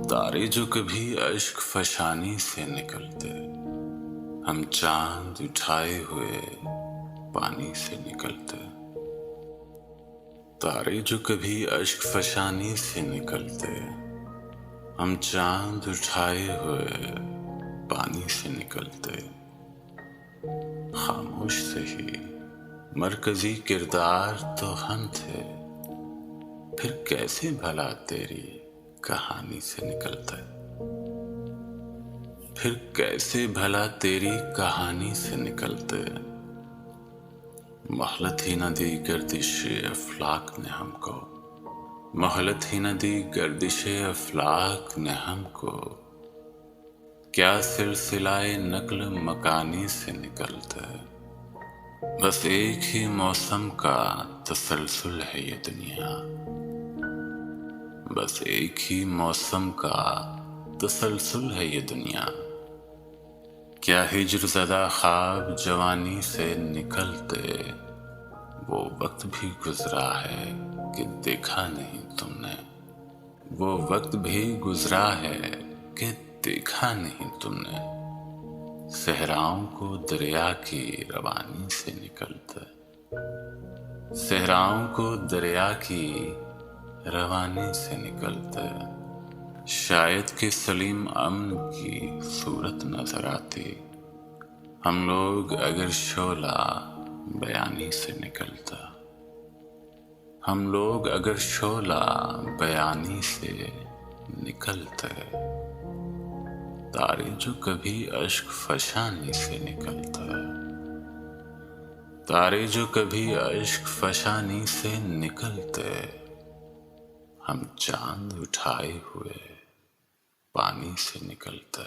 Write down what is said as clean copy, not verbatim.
तारे जो कभी अश्क फशानी से निकलते, हम चांद उठाए हुए पानी से निकलते। तारे जो कभी अश्क फशानी से निकलते, हम चांद उठाए हुए पानी से निकलते। खामोश से ही मरकजी किरदार तो हम थे, फिर कैसे भला तेरी कहानी से निकलते। फिर कैसे भला तेरी कहानी से निकलते। मोहलत ही न दी गर्दिशे अफलाक ने हमको, मोहलत ही न दी गर्दिशे अफलाक ने हमको। क्या सिलसिलाए नक्ल मकानी से निकलते। बस एक ही मौसम का तसलसल है ये दुनिया, बस एक ही मौसम का तसलसल है ये दुनिया। क्या हिज्र ज़दा ख्वाब जवानी से निकलते, वो वक्त भी गुजरा है कि देखा नहीं तुमने। वो वक्त भी गुजरा है कि देखा नहीं तुमने। सहराओं को दरिया की रवानी से निकलते, सहराओं को दरिया की रवानी से निकलते। शायद कि सलीम अमन की सूरत नजर आती, हम लोग अगर शोला बयानी से निकलता। हम लोग अगर शोला बयानी से निकलते। तारे जो कभी अश्क फशानी से निकलते, तारे जो कभी अश्क फशानी से निकलते। हम चांद उठाए हुए पानी से निकलता।